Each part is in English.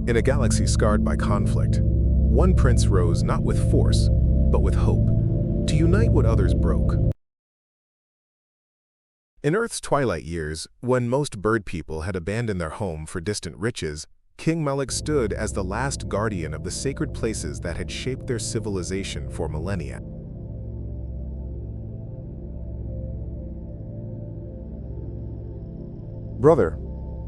In a galaxy scarred by conflict, one prince rose not with force, but with hope, to unite what others broke. In Earth's twilight years, when most bird people had abandoned their home for distant riches, King Malik stood as the last guardian of the sacred places that had shaped their civilization for millennia. Brother,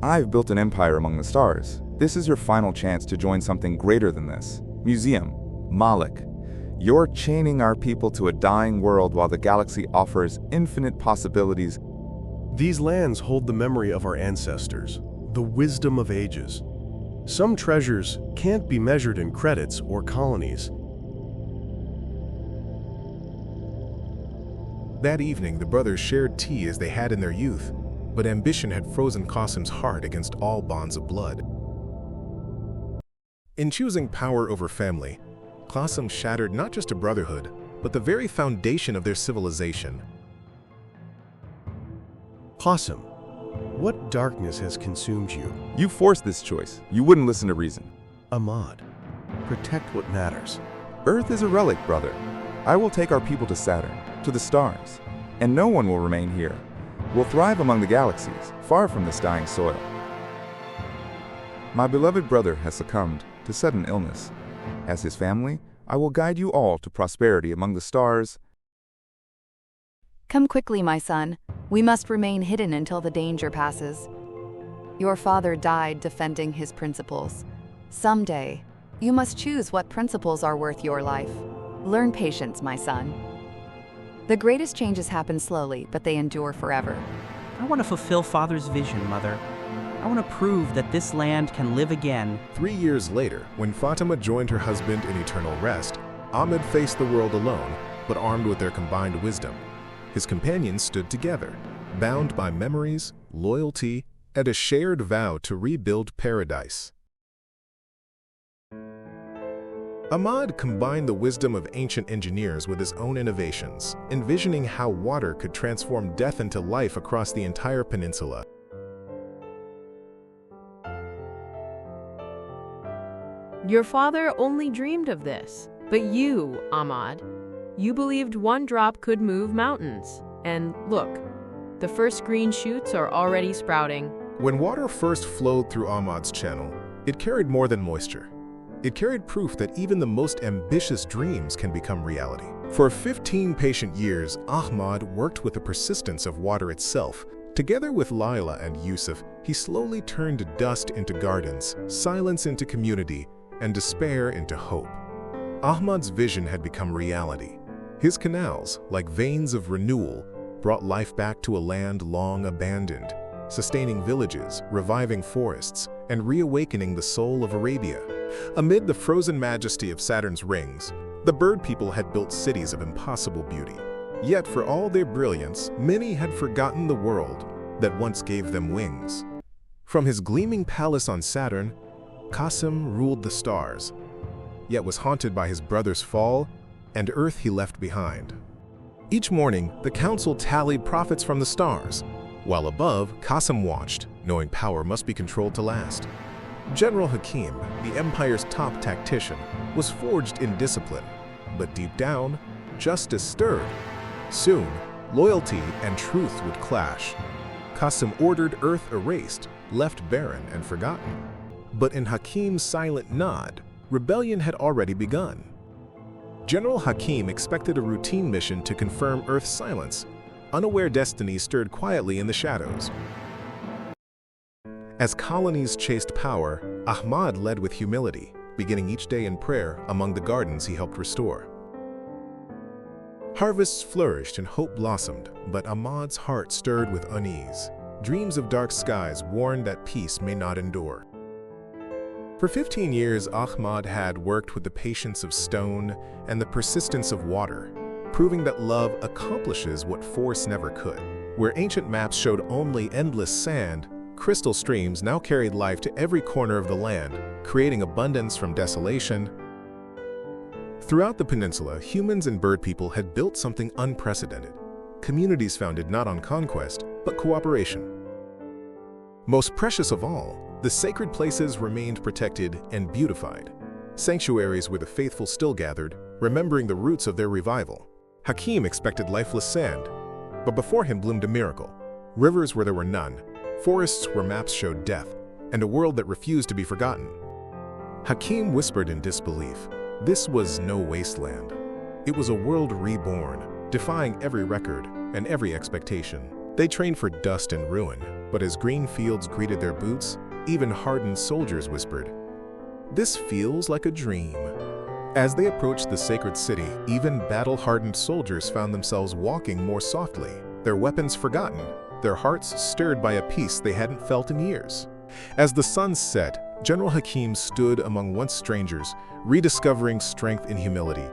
I've built an empire among the stars. This is your final chance to join something greater than this. Museum, Malik. You're chaining our people to a dying world while the galaxy offers infinite possibilities. These lands hold the memory of our ancestors, the wisdom of ages. Some treasures can't be measured in credits or colonies. That evening, the brothers shared tea as they had in their youth, but ambition had frozen Qasim's heart against all bonds of blood. In choosing power over family, Qasim shattered not just a brotherhood, but the very foundation of their civilization. Qasim, what darkness has consumed you? You forced this choice. You wouldn't listen to reason. Ahmad, protect what matters. Earth is a relic, brother. I will take our people to Saturn, to the stars, and no one will remain here. We'll thrive among the galaxies, far from this dying soil. My beloved brother has succumbed to sudden illness. As his family, I will guide you all to prosperity among the stars. Come quickly, my son. We must remain hidden until the danger passes. Your father died defending his principles. Someday, you must choose what principles are worth your life. Learn patience, my son. The greatest changes happen slowly, but they endure forever. I want to fulfill Father's vision, Mother. I want to prove that this land can live again. 3 years later, when Fatima joined her husband in eternal rest, Ahmad faced the world alone, but armed with their combined wisdom. His companions stood together, bound by memories, loyalty, and a shared vow to rebuild paradise. Ahmad combined the wisdom of ancient engineers with his own innovations, envisioning how water could transform death into life across the entire peninsula. Your father only dreamed of this, but you, Ahmad, you believed one drop could move mountains. And look, the first green shoots are already sprouting. When water first flowed through Ahmad's channel, it carried more than moisture. It carried proof that even the most ambitious dreams can become reality. For 15 patient years, Ahmad worked with the persistence of water itself. Together with Layla and Yusuf, he slowly turned dust into gardens, silence into community, and despair into hope. Ahmad's vision had become reality. His canals, like veins of renewal, brought life back to a land long abandoned, sustaining villages, reviving forests, and reawakening the soul of Arabia. Amid the frozen majesty of Saturn's rings, the bird people had built cities of impossible beauty. Yet for all their brilliance, many had forgotten the world that once gave them wings. From his gleaming palace on Saturn, Qasim ruled the stars, yet was haunted by his brother's fall and Earth he left behind. Each morning, the council tallied profits from the stars, while above, Qasim watched, knowing power must be controlled to last. General Hakim, the empire's top tactician, was forged in discipline, but deep down, justice stirred. Soon, loyalty and truth would clash. Qasim ordered Earth erased, left barren and forgotten. But in Hakim's silent nod, rebellion had already begun. General Hakim expected a routine mission to confirm Earth's silence. Unaware destiny stirred quietly in the shadows. As colonies chased power, Ahmad led with humility, beginning each day in prayer among the gardens he helped restore. Harvests flourished and hope blossomed, but Ahmad's heart stirred with unease. Dreams of dark skies warned that peace may not endure. For 15 years, Ahmad had worked with the patience of stone and the persistence of water, proving that love accomplishes what force never could. Where ancient maps showed only endless sand, crystal streams now carried life to every corner of the land, creating abundance from desolation. Throughout the peninsula, humans and bird people had built something unprecedented. Communities founded not on conquest, but cooperation. Most precious of all, The sacred places remained protected and beautified. Sanctuaries where the faithful still gathered, remembering the roots of their revival. Hakim expected lifeless sand, but before him bloomed a miracle. Rivers where there were none, forests where maps showed death, and a world that refused to be forgotten. Hakim whispered in disbelief. This was no wasteland. It was a world reborn, defying every record and every expectation. They trained for dust and ruin, but as green fields greeted their boots, even hardened soldiers whispered, "This feels like a dream." As they approached the sacred city, even battle-hardened soldiers found themselves walking more softly, their weapons forgotten, their hearts stirred by a peace they hadn't felt in years. As the sun set, General Hakim stood among once strangers, rediscovering strength in humility.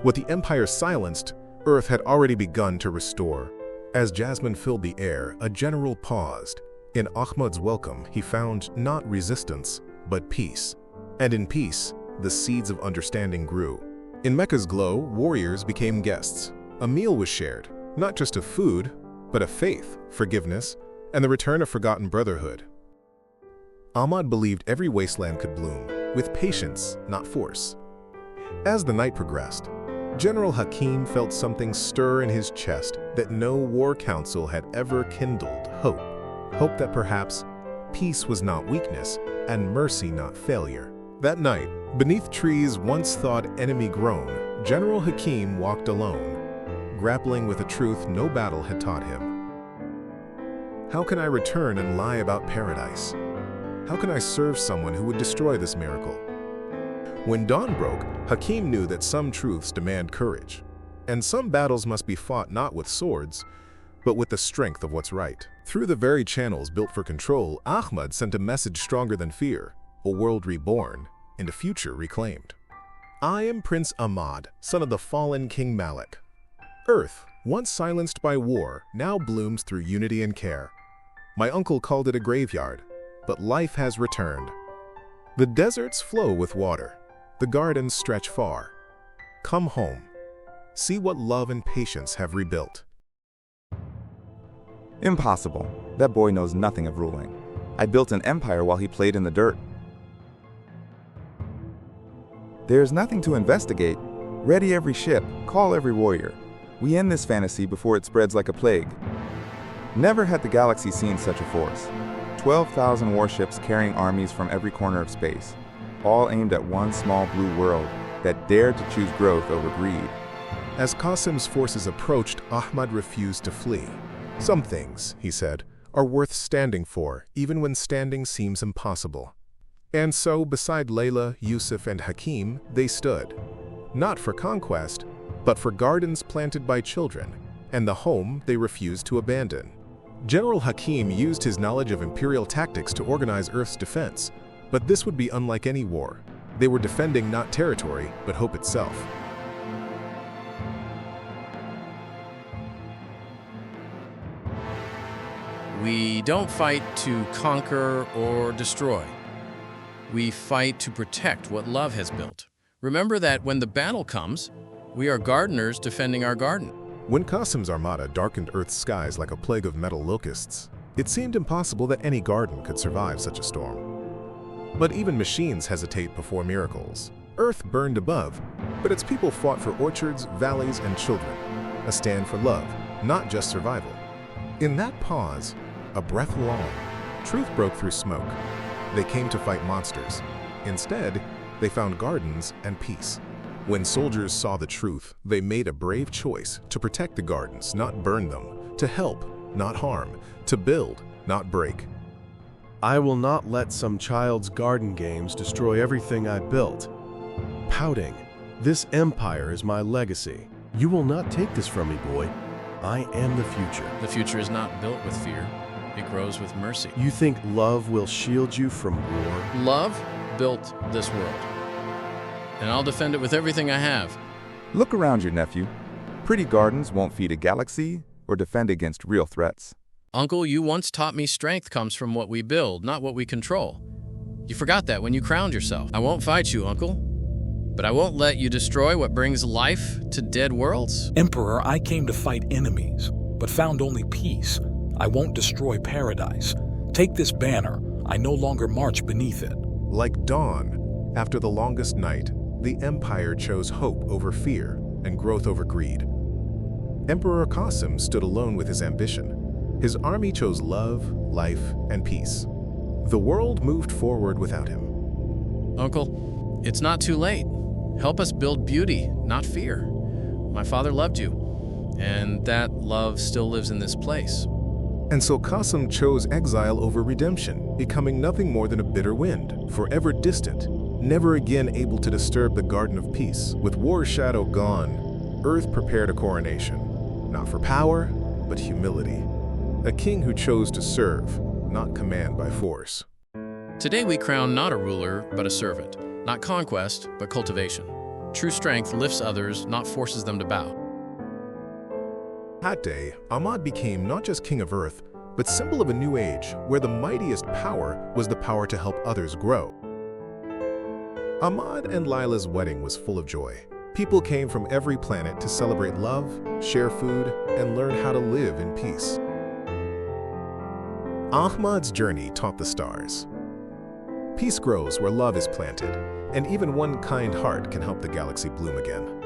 What the Empire silenced, Earth had already begun to restore. As jasmine filled the air, a general paused. In Ahmad's welcome, he found not resistance, but peace. And in peace, the seeds of understanding grew. In Mecca's glow, warriors became guests. A meal was shared, not just of food, but of faith, forgiveness, and the return of forgotten brotherhood. Ahmad believed every wasteland could bloom, with patience, not force. As the night progressed, General Hakim felt something stir in his chest that no war council had ever kindled: hope. Hope that perhaps peace was not weakness and mercy not failure. That night, beneath trees once thought enemy-grown, General Hakim walked alone, grappling with a truth no battle had taught him. How can I return and lie about paradise? How can I serve someone who would destroy this miracle? When dawn broke, Hakim knew that some truths demand courage, and some battles must be fought not with swords, but with the strength of what's right. Through the very channels built for control, Ahmad sent a message stronger than fear: a world reborn and a future reclaimed. I am Prince Ahmad, son of the fallen King Malik. Earth, once silenced by war, now blooms through unity and care. My uncle called it a graveyard, but life has returned. The deserts flow with water. The gardens stretch far. Come home. See what love and patience have rebuilt. Impossible. That boy knows nothing of ruling. I built an empire while he played in the dirt. There's nothing to investigate. Ready every ship, call every warrior. We end this fantasy before it spreads like a plague. Never had the galaxy seen such a force. 12,000 warships carrying armies from every corner of space, all aimed at one small blue world that dared to choose growth over greed. As Qasim's forces approached, Ahmad refused to flee. Some things, he said, are worth standing for, even when standing seems impossible. And so, beside Layla, Yusuf, and Hakim, they stood. Not for conquest, but for gardens planted by children, and the home they refused to abandon. General Hakim used his knowledge of imperial tactics to organize Earth's defense, but this would be unlike any war. They were defending not territory, but hope itself. We don't fight to conquer or destroy. We fight to protect what love has built. Remember that when the battle comes, we are gardeners defending our garden. When Qasim's armada darkened Earth's skies like a plague of metal locusts, it seemed impossible that any garden could survive such a storm. But even machines hesitate before miracles. Earth burned above, but its people fought for orchards, valleys, and children, a stand for love, not just survival. In that pause, a breath long, truth broke through smoke. They came to fight monsters. Instead, they found gardens and peace. When soldiers saw the truth, they made a brave choice to protect the gardens, not burn them, to help, not harm, to build, not break. I will not let some child's garden games destroy everything I built. Pouting, this empire is my legacy. You will not take this from me, boy. I am the future. The future is not built with fear. It grows with mercy. You think love will shield you from war? Love built this world, and I'll defend it with everything I have. Look around you, nephew. Pretty gardens won't feed a galaxy or defend against real threats. Uncle, you once taught me strength comes from what we build, not what we control. You forgot that when you crowned yourself. I won't fight you, Uncle, but I won't let you destroy what brings life to dead worlds. Emperor, I came to fight enemies, but found only peace. I won't destroy paradise. Take this banner. I no longer march beneath it. Like dawn, after the longest night, the empire chose hope over fear and growth over greed. Emperor Qasim stood alone with his ambition. His army chose love, life, and peace. The world moved forward without him. Uncle, it's not too late. Help us build beauty, not fear. My father loved you, and that love still lives in this place. And so Qasim chose exile over redemption, becoming nothing more than a bitter wind, forever distant, never again able to disturb the Garden of Peace. With war's shadow gone, Earth prepared a coronation, not for power, but humility. A king who chose to serve, not command by force. Today we crown not a ruler, but a servant. Not conquest, but cultivation. True strength lifts others, not forces them to bow. That day, Ahmad became not just king of Earth, but symbol of a new age where the mightiest power was the power to help others grow. Ahmad and Layla's wedding was full of joy. People came from every planet to celebrate love, share food, and learn how to live in peace. Ahmad's journey taught the stars. Peace grows where love is planted, and even one kind heart can help the galaxy bloom again.